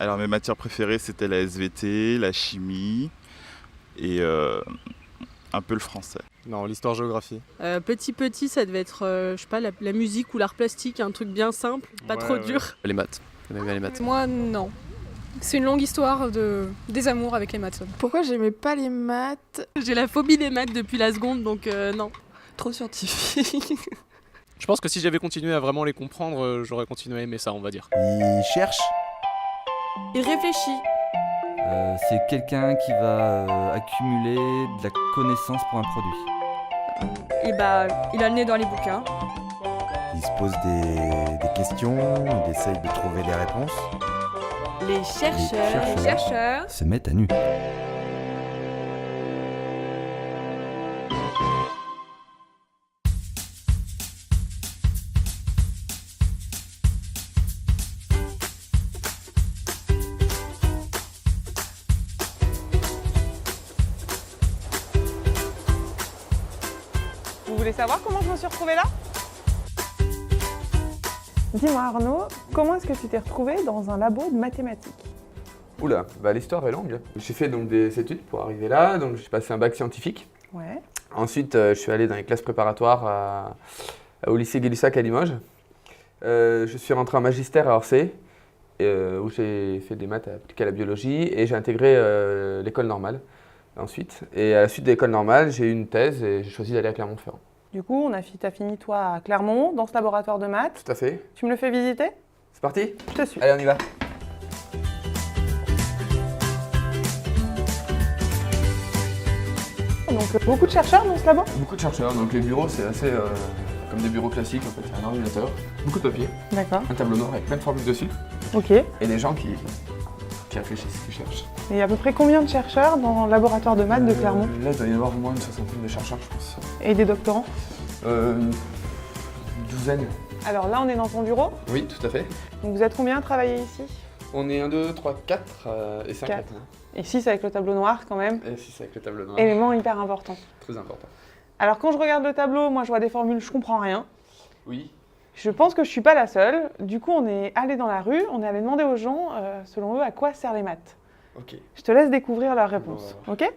Alors mes matières préférées c'était la SVT, la chimie et un peu le français. Non, l'histoire-géographie. Petit, ça devait être, je sais pas, la musique ou l'art plastique, un truc bien simple, pas trop dur. Les maths. J'aimais bien les maths. Moi, non. C'est une longue histoire de désamour avec les maths. Pourquoi j'aimais pas les maths? J'ai la phobie des maths depuis la seconde, donc non. Trop scientifique. Je pense que si j'avais continué à vraiment les comprendre, j'aurais continué à aimer ça, on va dire. Il cherche. Il réfléchit. C'est quelqu'un qui va accumuler de la connaissance pour un produit. Et il a le nez dans les bouquins. Il se pose des questions, il essaye de trouver des réponses. Les chercheurs. Se mettent à nu. Vous voulez savoir comment je me suis retrouvée là? Dis-moi Arnaud, comment est-ce que tu t'es retrouvé dans un labo de mathématiques? Oula, l'histoire est longue. J'ai fait donc des études pour arriver là, donc j'ai passé un bac scientifique. Ouais. Ensuite, je suis allé dans les classes préparatoires au lycée Gay-Lussac à Limoges. Je suis rentré en magistère à Orsay, où j'ai fait des maths appliquées à la biologie, et j'ai intégré l'école normale ensuite. Et à la suite de l'école normale, j'ai eu une thèse et j'ai choisi d'aller à Clermont-Ferrand. Du coup, t'as fini toi à Clermont, dans ce laboratoire de maths. Tout à fait. Tu me le fais visiter? C'est parti? Je te suis. Allez, on y va. Donc beaucoup de chercheurs dans ce labo? Beaucoup de chercheurs, donc les bureaux c'est assez comme des bureaux classiques en fait, il y a un ordinateur, beaucoup de papier, D'accord. un tableau noir avec plein de formules dessus, Ok. et des gens qui réfléchissent, qui cherchent. Et à peu près combien de chercheurs dans le laboratoire de maths de Clermont? Là il doit y avoir au moins une soixantaine de chercheurs je pense. Et des doctorants? Une douzaine. Alors là on est dans ton bureau, Oui, tout à fait. donc vous êtes combien à travailler ici? On est 1, 2, 3, 4 et 5 Quatre. maintenant. Et 6 avec le tableau noir quand même. Et 6 avec le tableau noir. Élément hyper important. Très important. Alors quand je regarde le tableau, moi je vois des formules, je comprends rien. Oui. Je pense que je suis pas la seule. Du coup, on est allé dans la rue, on est allé demander aux gens, selon eux, à quoi servent les maths. Ok. Je te laisse découvrir leurs réponses, ok?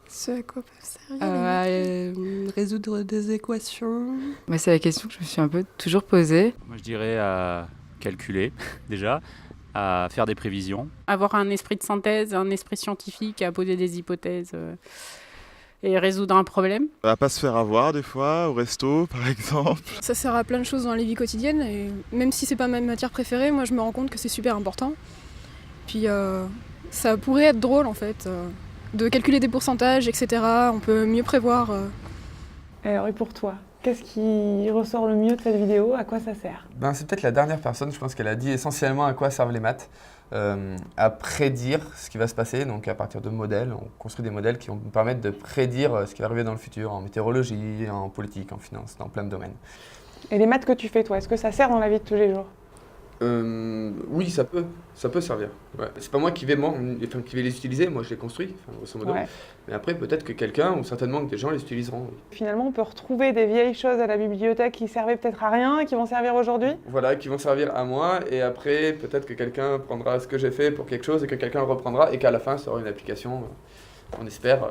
Ce à quoi peuvent servir Résoudre des équations. C'est la question que je me suis un peu toujours posée. Moi je dirais à calculer déjà, à faire des prévisions. Avoir un esprit de synthèse, un esprit scientifique, à poser des hypothèses et résoudre un problème. À pas se faire avoir des fois, au resto par exemple. Ça sert à plein de choses dans les vies quotidiennes et même si c'est pas ma matière préférée, moi je me rends compte que c'est super important. Puis ça pourrait être drôle en fait, de calculer des pourcentages, etc. On peut mieux prévoir. Alors et pour toi, qu'est-ce qui ressort le mieux de cette vidéo? À quoi ça sert? C'est peut-être la dernière personne, je pense qu'elle a dit essentiellement à quoi servent les maths. À prédire ce qui va se passer, donc à partir de modèles, on construit des modèles qui vont nous permettre de prédire ce qui va arriver dans le futur, en météorologie, en politique, en finance, dans plein de domaines. Et les maths que tu fais toi, est-ce que ça sert dans la vie de tous les jours? Oui, ça peut servir. Ouais. C'est pas moi qui vais les utiliser, moi je les construis, grosso modo. Ouais. Mais après, peut-être que quelqu'un, ou certainement que des gens les utiliseront. Oui. Finalement, on peut retrouver des vieilles choses à la bibliothèque qui servaient peut-être à rien et qui vont servir aujourd'hui? Voilà, qui vont servir à moi, et après, peut-être que quelqu'un prendra ce que j'ai fait pour quelque chose et que quelqu'un le reprendra, et qu'à la fin, ça aura une application, on espère,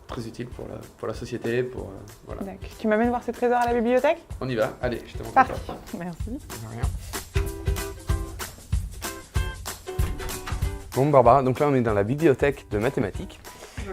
très utile pour la société, voilà. D'accord. Tu m'amènes voir ces trésors à la bibliothèque? On y va, allez, je te montre Parfait, ça. merci. De rien. Bon Barbara, donc là on est dans la bibliothèque de mathématiques.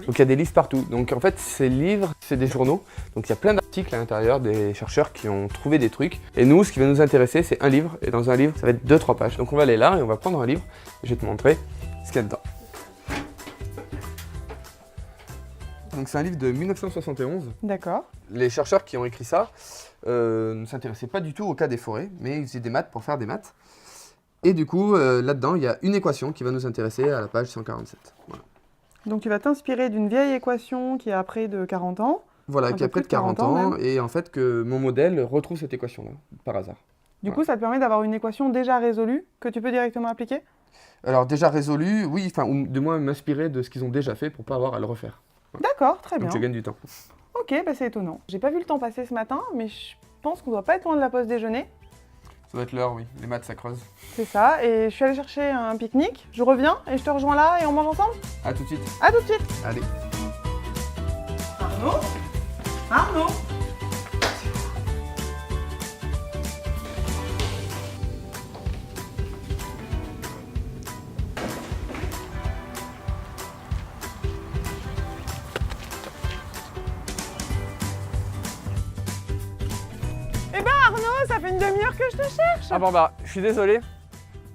Donc il y a des livres partout. Donc en fait ces livres, c'est des journaux. Donc il y a plein d'articles à l'intérieur des chercheurs qui ont trouvé des trucs. Et nous, ce qui va nous intéresser, c'est un livre. Et dans un livre, ça va être 2-3 pages. Donc on va aller là et on va prendre un livre. Et je vais te montrer ce qu'il y a dedans. Donc c'est un livre de 1971. D'accord. Les chercheurs qui ont écrit ça ne s'intéressaient pas du tout au cas des forêts, mais ils faisaient des maths pour faire des maths. Et du coup, là-dedans, il y a une équation qui va nous intéresser à la page 147. Voilà, Donc tu vas t'inspirer d'une vieille équation qui a près de 40 ans. voilà qui a près de 40 ans, et en fait que mon modèle retrouve cette équation-là, par hasard. Du coup, ça te permet d'avoir une équation déjà résolue que tu peux directement appliquer? Alors déjà résolu, oui, ou de moins m'inspirer de ce qu'ils ont déjà fait pour pas avoir à le refaire. Voilà. D'accord, très bien. Donc je gagne du temps. Ok, c'est étonnant. J'ai pas vu le temps passer ce matin, mais je pense qu'on doit pas être loin de la pause déjeuner. Ça doit être l'heure, oui. Les maths, ça creuse. C'est ça, et je suis allée chercher un pique-nique. Je reviens et je te rejoins là et on mange ensemble. À tout de suite. À tout de suite. Allez. Arnaud Arnaud Eh ben Arnaud, ça fait une demi-heure que je te cherche. Ah bon bah, je suis désolé.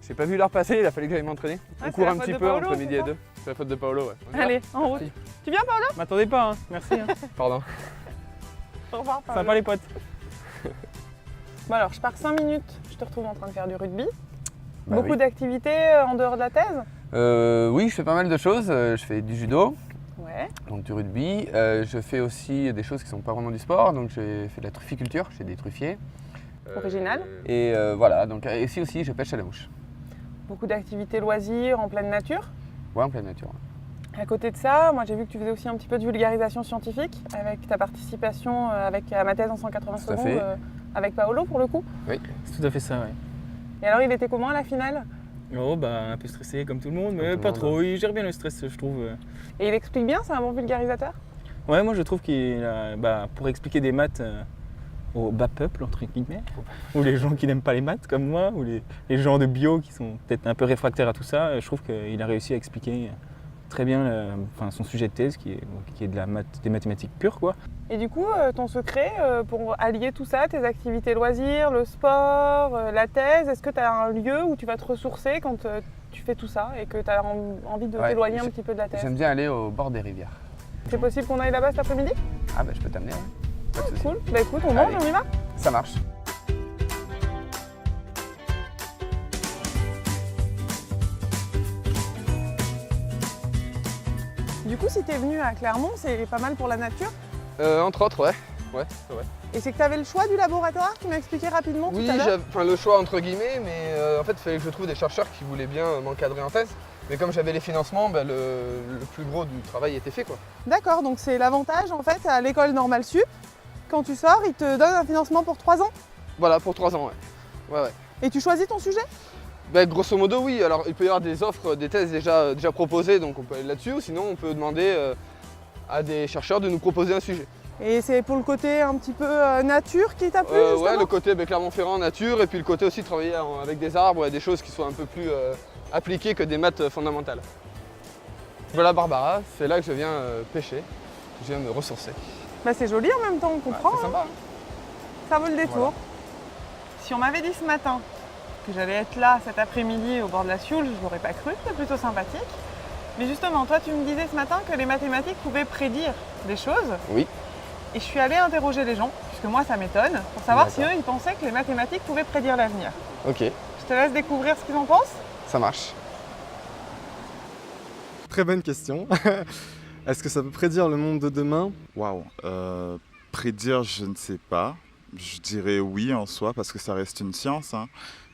J'ai pas vu l'heure passer, il a fallu que j'aille m'entraîner. Ah, On c'est court la un faute petit de peu Paolo, entre midi c'est et ça 2. C'est la faute de Paolo, ouais. On y va. Allez, en route. Parti. Tu viens Paolo? M'attendez pas, hein. Merci. Hein. Pardon. Au revoir Paolo. Sympa les potes. Bon alors, je pars 5 minutes. Je te retrouve en train de faire du rugby. Bah Beaucoup oui. d'activités en dehors de la thèse? Oui, je fais pas mal de choses. Je fais du judo, Ouais. donc du rugby. Je fais aussi des choses qui sont pas vraiment du sport. Donc j'ai fait de la trufficulture chez des truffiers. Original. Et voilà, donc ici aussi je pêche à la mouche. Beaucoup d'activités loisirs en pleine nature. Ouais, en pleine nature. À côté de ça, moi j'ai vu que tu faisais aussi un petit peu de vulgarisation scientifique avec ta participation à ma thèse en 180 Tout à secondes fait. avec Paolo pour le coup. C'est tout à fait ça, ouais. Et alors il était comment à la finale? Oh, bah, un peu stressé comme tout le monde, Comme mais tout le pas monde, trop. Il gère bien le stress, je trouve. Et il explique bien, c'est un bon vulgarisateur? Ouais, moi je trouve qu'il a, bah, pour expliquer des maths au bas peuple, entre guillemets, ou les gens qui n'aiment pas les maths comme moi, ou les gens de bio qui sont peut-être un peu réfractaires à tout ça, je trouve qu'il a réussi à expliquer très bien son sujet de thèse qui est de des mathématiques pures, quoi. Et du coup, ton secret pour allier tout ça, tes activités loisirs, le sport, la thèse, est-ce que tu as un lieu où tu vas te ressourcer quand tu fais tout ça et que tu as envie de Ouais, t'éloigner un petit peu de la thèse? J'aime bien aller au bord des rivières. C'est possible qu'on aille là-bas cet après-midi? Ah bah je peux t'amener, ouais. Pas de soucis. Cool. Bah écoute, on mange, Allez. on y va? Ça marche. Du coup, si t'es venu à Clermont, c'est pas mal pour la nature. Entre autres, ouais. Ouais. Et c'est que t'avais le choix du laboratoire, tu m'as expliqué rapidement Oui, tout à l'heure. enfin le choix entre guillemets, mais en fait il fallait que je trouve des chercheurs qui voulaient bien m'encadrer en thèse. Mais comme j'avais les financements, bah, le plus gros du travail était fait, quoi. D'accord, donc c'est l'avantage en fait à l'école normale sup. Quand tu sors, ils te donnent un financement pour 3 ans. Voilà, pour 3 ans, ouais. Ouais. Et tu choisis ton sujet? Bah, grosso modo, oui. Alors il peut y avoir des offres, des thèses déjà proposées, donc on peut aller là-dessus, ou sinon on peut demander à des chercheurs de nous proposer un sujet. Et c'est pour le côté un petit peu nature qui t'a plu justement? Ouais, le côté Clermont-Ferrand, nature, et puis le côté aussi de travailler avec des arbres, des choses qui soient un peu plus appliquées que des maths fondamentales. Voilà Barbara, c'est là que je viens pêcher, je viens me ressourcer. Bah c'est joli en même temps, on comprend. C'est sympa. Ça vaut le détour. Voilà. Si on m'avait dit ce matin que j'allais être là cet après-midi au bord de la Sioule, je l'aurais pas cru, c'est plutôt sympathique. Mais justement, toi tu me disais ce matin que les mathématiques pouvaient prédire des choses. Oui. Et je suis allée interroger les gens, puisque moi ça m'étonne, pour savoir si D'accord. eux ils pensaient que les mathématiques pouvaient prédire l'avenir. Ok, Je te laisse découvrir ce qu'ils en pensent. ça marche. Très bonne question. Est-ce que ça peut prédire le monde de demain? Waouh. Prédire, je ne sais pas. Je dirais oui en soi parce que ça reste une science, hein,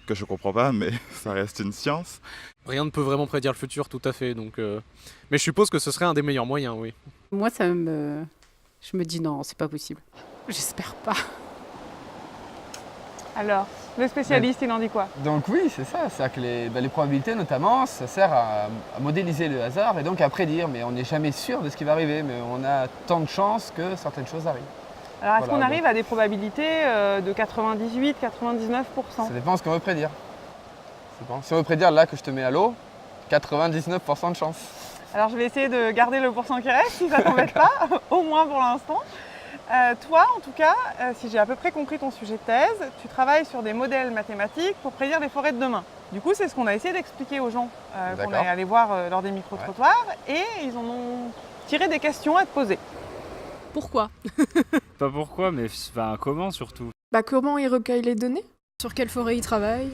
que je comprends pas, mais ça reste une science. Rien ne peut vraiment prédire le futur, tout à fait. Donc, mais je suppose que ce serait un des meilleurs moyens, oui. Moi, je me dis non, c'est pas possible. J'espère pas. Alors, le spécialiste, il en dit quoi? Donc oui, c'est ça, c'est-à-dire que les probabilités notamment, ça sert à modéliser le hasard et donc à prédire, mais on n'est jamais sûr de ce qui va arriver, mais on a tant de chances que certaines choses arrivent. Alors, est-ce Voilà, qu'on arrive à des probabilités de 98, 99%? Ça dépend de ce qu'on veut prédire. Ça dépend. Si on veut prédire là que je te mets à l'eau, 99% de chance. Alors, je vais essayer de garder le pourcent qui reste, si ça t'embête pas, au moins pour l'instant. Toi, en tout cas, si j'ai à peu près compris ton sujet de thèse, tu travailles sur des modèles mathématiques pour prédire les forêts de demain. Du coup, c'est ce qu'on a essayé d'expliquer aux gens qu'on est allé voir lors des micro-trottoirs et ils en ont tiré des questions à te poser. Pourquoi? Pas pourquoi, mais comment surtout? Bah comment ils recueillent les données? Sur quelle forêt ils travaillent?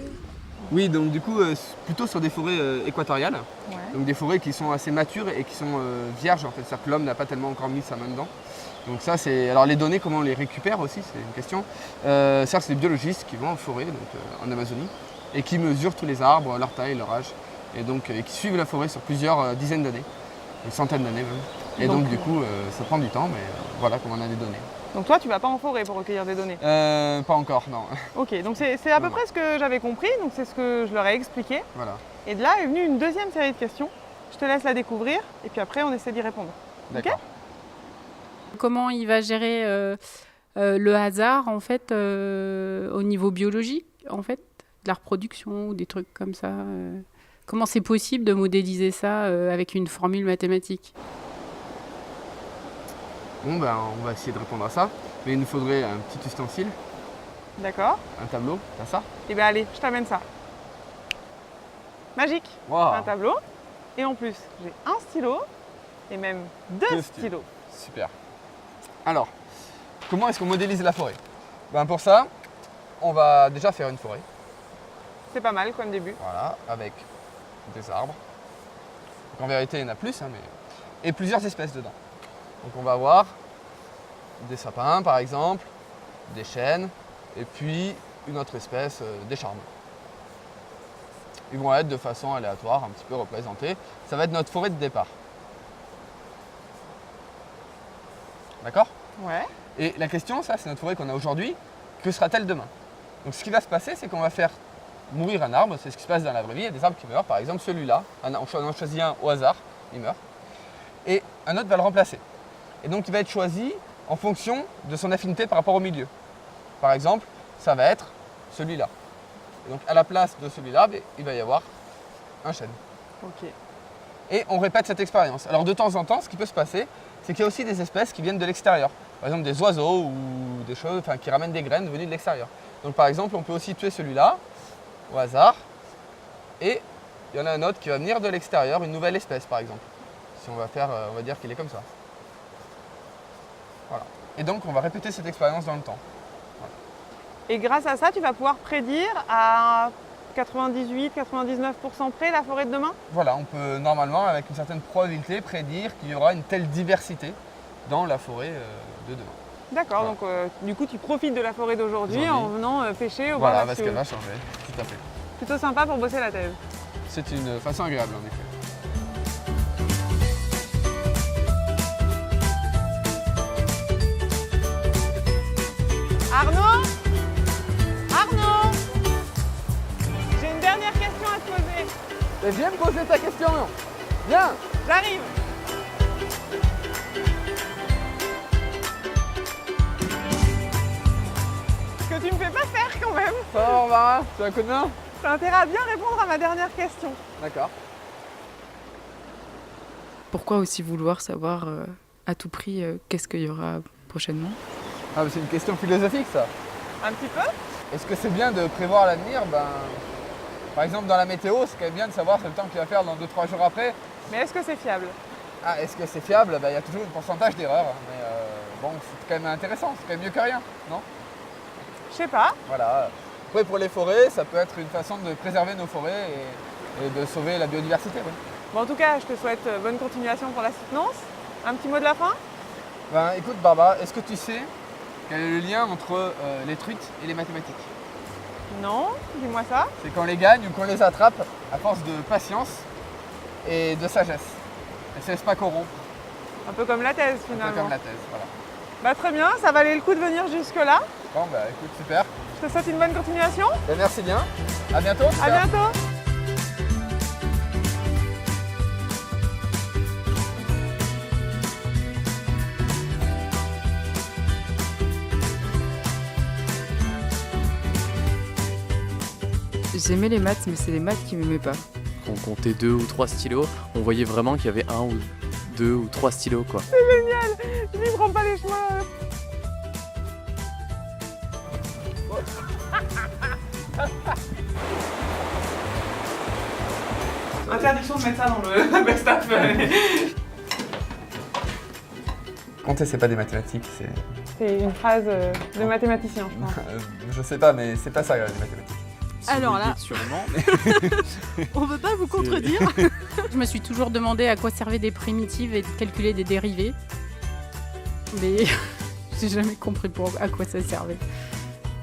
Oui, donc du coup, plutôt sur des forêts équatoriales, Ouais. donc des forêts qui sont assez matures et qui sont vierges en fait, c'est-à-dire que l'homme n'a pas tellement encore mis sa main dedans. Donc ça c'est. Alors les données, comment on les récupère aussi, c'est une question. C'est des biologistes qui vont en forêt, donc en Amazonie, et qui mesurent tous les arbres, leur taille, leur âge, et donc qui suivent la forêt sur plusieurs dizaines d'années, une centaine d'années même. Et donc du coup ça prend du temps, mais voilà comment on a des données. Donc toi, tu vas pas en forêt pour recueillir des données? Pas encore, non. Ok, donc c'est à peu Non, près ce que j'avais compris, donc c'est ce que je leur ai expliqué. Voilà. Et de là est venue une deuxième série de questions. Je te laisse la découvrir et puis après on essaie d'y répondre. D'accord. Comment il va gérer le hasard en fait au niveau biologique en fait, de la reproduction ou des trucs comme ça Comment c'est possible de modéliser ça avec une formule mathématique? Bon, ben, on va essayer de répondre à ça. Mais il nous faudrait un petit ustensile, D'accord? un tableau, t'as ça? Et bien allez, je t'amène ça. Magique, Wow. un tableau. Et en plus, j'ai un stylo et même deux stylos. Super. Alors, comment est-ce qu'on modélise la forêt? Ben, pour ça, on va déjà faire une forêt. C'est pas mal comme début. Voilà, avec des arbres. Donc, en vérité, il y en a plus, hein, mais... et plusieurs espèces dedans. Donc on va avoir des sapins par exemple, des chênes, et puis une autre espèce, des charmes. Ils vont être de façon aléatoire, un petit peu représentés. Ça va être notre forêt de départ. D'accord? Ouais. Et la question, ça c'est notre forêt qu'on a aujourd'hui, que sera-t-elle demain? Donc ce qui va se passer, c'est qu'on va faire mourir un arbre, c'est ce qui se passe dans la vraie vie, il y a des arbres qui meurent, par exemple celui-là, on en choisit un au hasard, il meurt, et un autre va le remplacer. Et donc il va être choisi en fonction de son affinité par rapport au milieu. Par exemple, ça va être celui-là. Et donc à la place de celui-là, il va y avoir un chêne. Ok. Et on répète cette expérience. Alors de temps en temps, ce qui peut se passer, c'est qu'il y a aussi des espèces qui viennent de l'extérieur. Par exemple des oiseaux ou des choses qui ramènent des graines venues de l'extérieur. Donc par exemple, on peut aussi tuer celui-là, au hasard, et il y en a un autre qui va venir de l'extérieur, une nouvelle espèce par exemple. Si on va faire, on va dire qu'il est comme ça. Voilà. Et donc on va répéter cette expérience dans le temps. Voilà. Et grâce à ça, tu vas pouvoir prédire à 98-99% près la forêt de demain? Voilà, on peut normalement, avec une certaine probabilité, prédire qu'il y aura une telle diversité dans la forêt de demain. D'accord, Voilà. donc du coup tu profites de la forêt d'aujourd'hui en venant pêcher au bord Voilà, d'un parce tuyau. qu'elle va changer, tout à fait. Plutôt sympa pour bosser la thèse. C'est une façon agréable en effet. Arnaud? Arnaud? J'ai une dernière question à te poser. Et viens me poser ta question. Viens. J'arrive. Ce que tu me fais pas faire quand même. Ça va, Barbara? Tu as un coup de main? T'as intérêt à bien répondre à ma dernière question. D'accord. Pourquoi aussi vouloir savoir à tout prix qu'est-ce qu'il y aura prochainement? Ah, mais c'est une question philosophique ça. Un petit peu? Est-ce que c'est bien de prévoir l'avenir? Par exemple dans la météo, c'est quand même bien de savoir le temps qu'il va faire dans 2-3 jours après. Mais est-ce que c'est fiable? Ah, est-ce que c'est fiable? Il y a toujours un pourcentage d'erreur. Mais bon, c'est quand même intéressant, c'est quand même mieux que rien, non? Je sais pas. Voilà. Après pour les forêts, ça peut être une façon de préserver nos forêts et de sauver la biodiversité. Oui. Bon, en tout cas, je te souhaite bonne continuation pour la soutenance. Un petit mot de la fin? Écoute Barbara, est-ce que tu sais quel est le lien entre les truites et les mathématiques? Non, dis-moi ça. C'est qu'on les gagne ou qu'on les attrape à force de patience et de sagesse. Elles ne se laissent pas corrompre. Un peu comme la thèse Un finalement. peu comme la thèse, voilà. Bah très bien, ça valait le coup de venir jusque là. Bon écoute, super. Je te souhaite une bonne continuation. Et merci bien. À bientôt. À bientôt. J'aimais les maths, mais c'est les maths qui m'aimaient pas. On comptait 2 ou 3 stylos, on voyait vraiment qu'il y avait 1 ou 2 ou 3 stylos quoi. C'est génial. Je n'y prends pas les chemins. Interdiction de mettre ça dans le best-of. Compter, c'est pas des mathématiques, c'est... C'est une phrase de mathématicien, je pense. Je sais pas, mais c'est pas ça, les mathématiques. Alors là, sûrement. on ne peut pas vous contredire. Je me suis toujours demandé à quoi servaient des primitives et de calculer des dérivés. Mais j'ai jamais compris à quoi ça servait.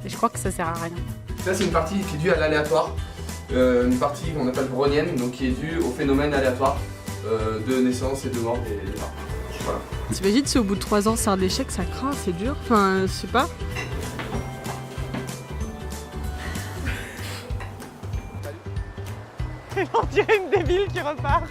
Et je crois que ça sert à rien. Ça, c'est une partie qui est due à l'aléatoire. Une partie qu'on appelle brownienne, donc qui est due au phénomène aléatoire de naissance et de mort des arbres. Voilà. T'imagines si au bout de 3 ans c'est un échec, ça craint, c'est dur. Enfin, je sais pas. On dirait une débile qui repart.